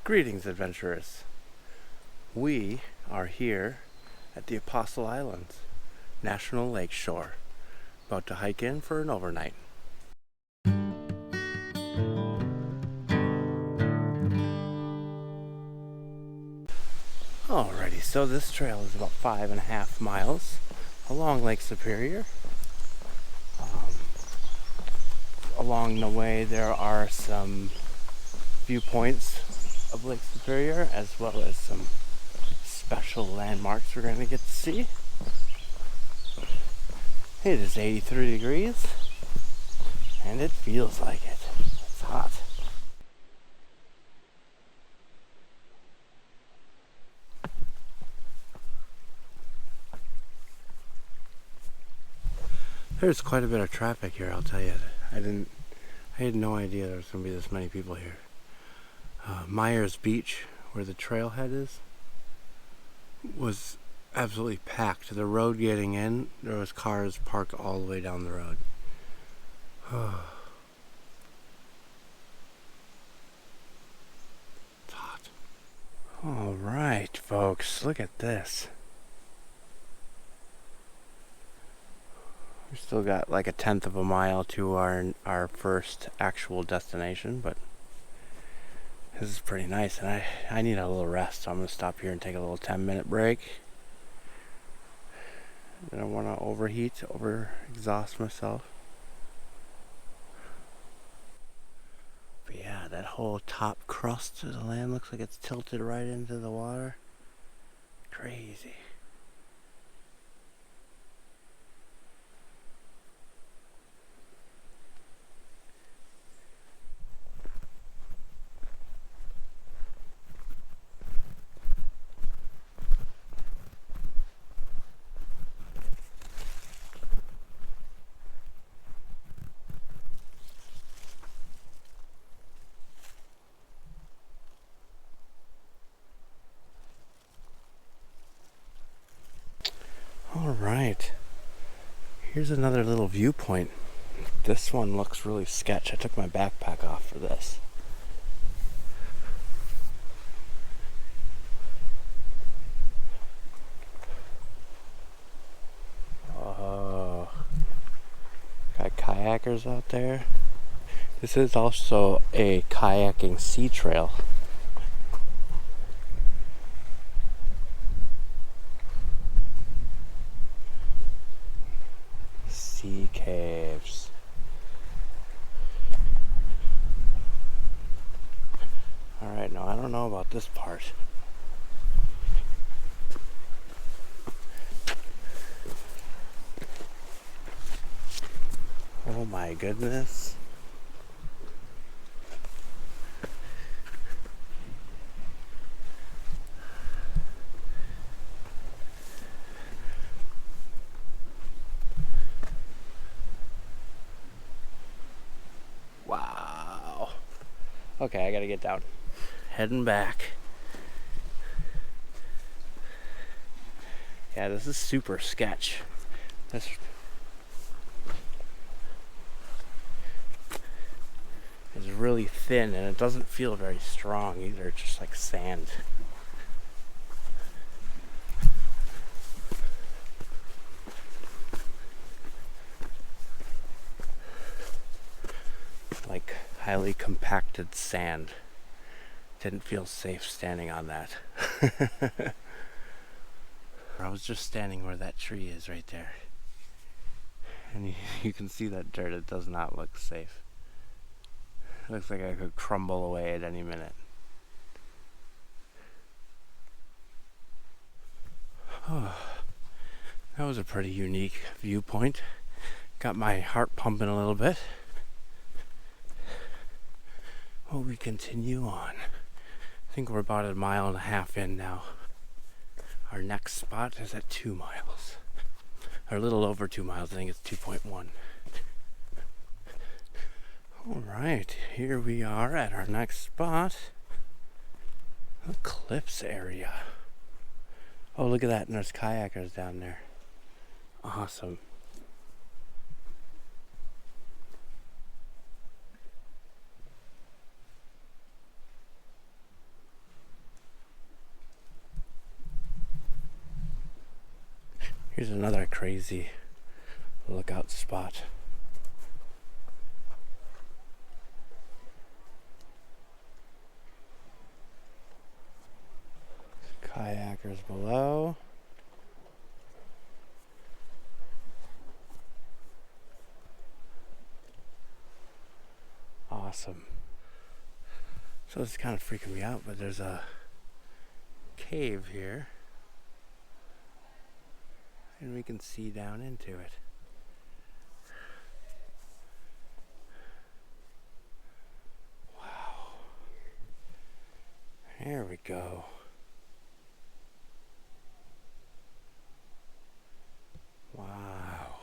Greetings, adventurers. We are here at the Apostle Island National Lakeshore, about to hike in for an overnight. Alrighty, so this trail is about 5.5 miles along Lake Superior. Along the way there are some viewpoints of Lake Superior, as well as some special landmarks we're going to get to see. It is 83 degrees and it feels like it. It's hot. There's quite a bit of traffic here, I'll tell you. I had no idea there was going to be this many people here. Myers Beach, where the trailhead is, was absolutely packed. The road getting in, there was cars parked all the way down the road. It's hot. Alright, folks, look at this. We still got like 1/10 of a mile to our first actual destination, but this is pretty nice, and I need a little rest, so I'm going to stop here and take a little 10-minute break. I don't want to over-exhaust myself. But yeah, that whole top crust of the land looks like it's tilted right into the water. Crazy. Alright, here's another little viewpoint. This one looks really sketch. I took my backpack off for this. Oh, got kayakers out there. This is also a kayaking sea trail. Sea caves. Alright, now I don't know about this part. Oh my goodness. Wow. Okay, I gotta get down. Heading back. Yeah, this is super sketch. This is really thin, and it doesn't feel very strong either. It's just like sand. Like highly compacted sand. Didn't feel safe standing on that. I was just standing where that tree is right there, and you can see that dirt. It does not look safe. It looks like I could crumble away at any minute. Oh, that was a pretty unique viewpoint. Got my heart pumping a little bit. Well, we continue on. I think we're about 1.5 miles in now. Our next spot is at 2 miles. Or a little over 2 miles, I think it's 2.1. Alright, here we are at our next spot. The cliffs area. Oh, look at that, and there's kayakers down there. Awesome. Here's another crazy lookout spot. Kayakers below. Awesome. So it's kind of freaking me out, but there's a cave here, and we can see down into it. Wow. There we go. Wow.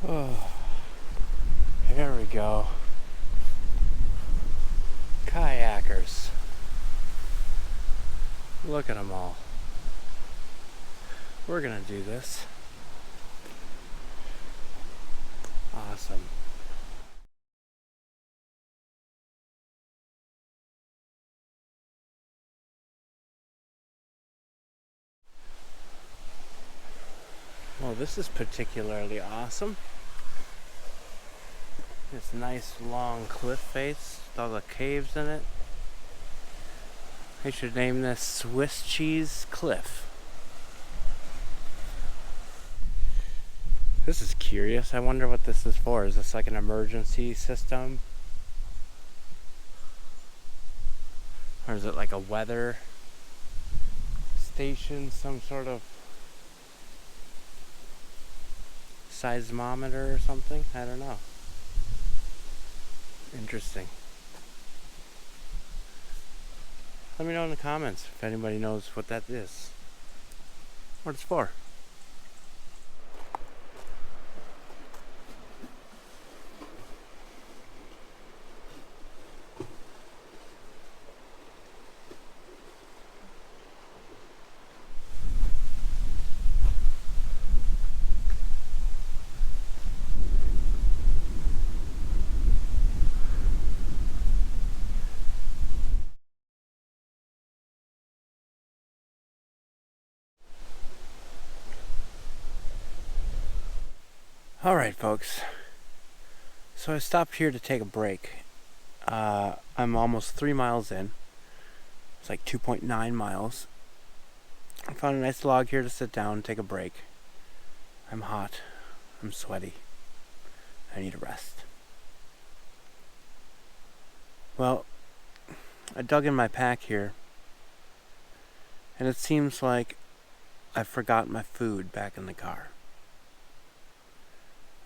Oh, here we go. Kayakers. Look at them all. We're gonna do this. Awesome. Well, this is particularly awesome. This nice long cliff face with all the caves in it. They should name this Swiss Cheese Cliff. This is curious. I wonder what this is for. Is this like an emergency system? Or is it like a weather station? Some sort of seismometer or something? I don't know. Interesting. Let me know in the comments if anybody knows what that is. What it's for. Alright, folks. So I stopped here to take a break. I'm almost 3 miles in. It's like 2.9 miles. I found a nice log here to sit down and take a break. I'm hot. I'm sweaty. I need a rest. Well, I dug in my pack here, and it seems like I forgot my food back in the car.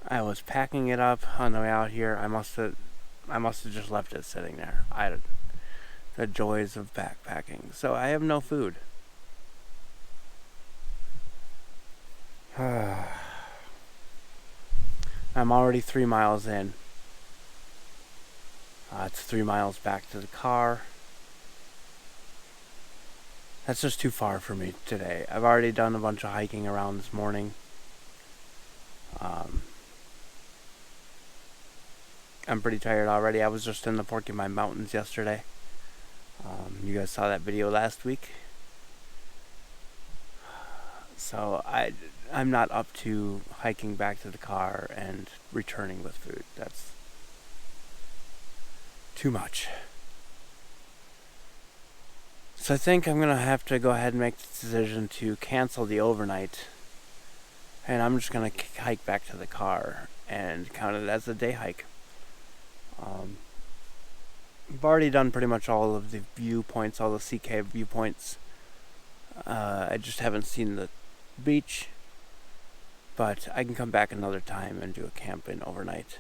I was packing it up on the way out here. I must have just left it sitting there. The joys of backpacking. So I have no food. I'm already 3 miles in. It's 3 miles back to the car. That's just too far for me today. I've already done a bunch of hiking around this morning. I'm pretty tired already. I was just in the Porcupine Mountains yesterday. You guys saw that video last week. So I'm not up to hiking back to the car and returning with food. That's too much. So I think I'm going to have to go ahead and make the decision to cancel the overnight. And I'm just going to hike back to the car and count it as a day hike. I've already done pretty much all of the viewpoints, all the CK viewpoints. I just haven't seen the beach. But I can come back another time and do a camping overnight.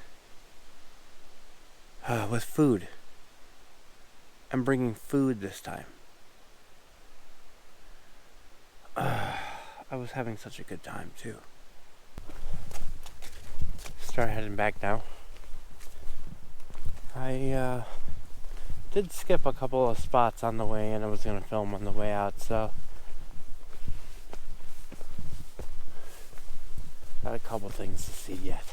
With food. I'm bringing food this time. I was having such a good time too. Start heading back now. I did skip a couple of spots on the way, and I was going to film on the way out, so got a couple things to see yet.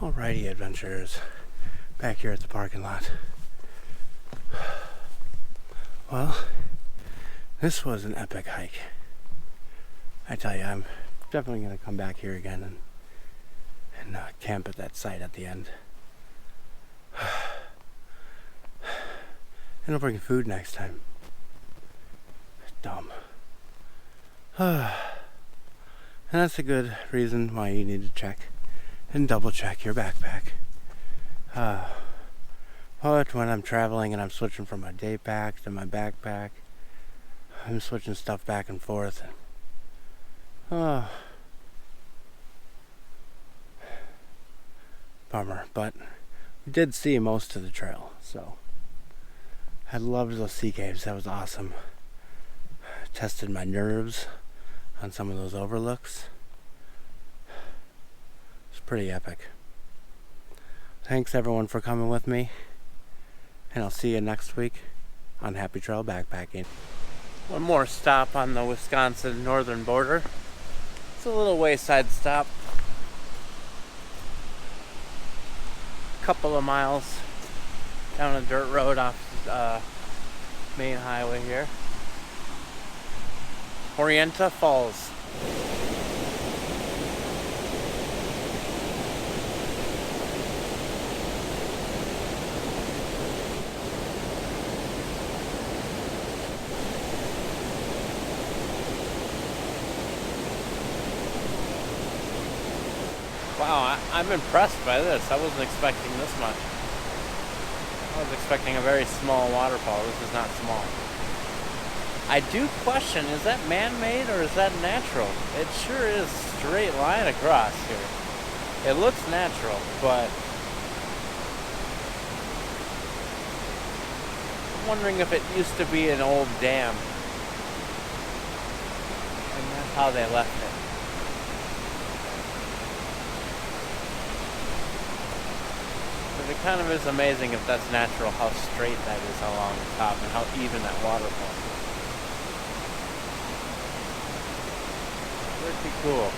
Alrighty, adventurers, back here at the parking lot. Well, this was an epic hike. I tell you, I'm definitely going to come back here again and camp at that site at the end. And I'll bring food next time. Dumb. And that's a good reason why you need to check and double check your backpack. But when I'm traveling and I'm switching from my day pack to my backpack, I'm switching stuff back and forth. Oh, bummer. But we did see most of the trail, so I loved those sea caves. That was awesome. Tested my nerves on some of those overlooks. It's pretty epic. Thanks everyone for coming with me, and I'll see you next week on Happy Trail Backpacking. One more stop on the Wisconsin northern border. It's a little wayside stop. Couple of miles down a dirt road off main highway here. Orienta Falls. Wow, I'm impressed by this. I wasn't expecting this much. I was expecting a very small waterfall. This is not small. I do question, is that man-made or is that natural? It sure is straight line across here. It looks natural, but I'm wondering if it used to be an old dam. And that's how they left it. But it kind of is amazing if that's natural, how straight that is along the top and how even that waterfall is. Pretty cool.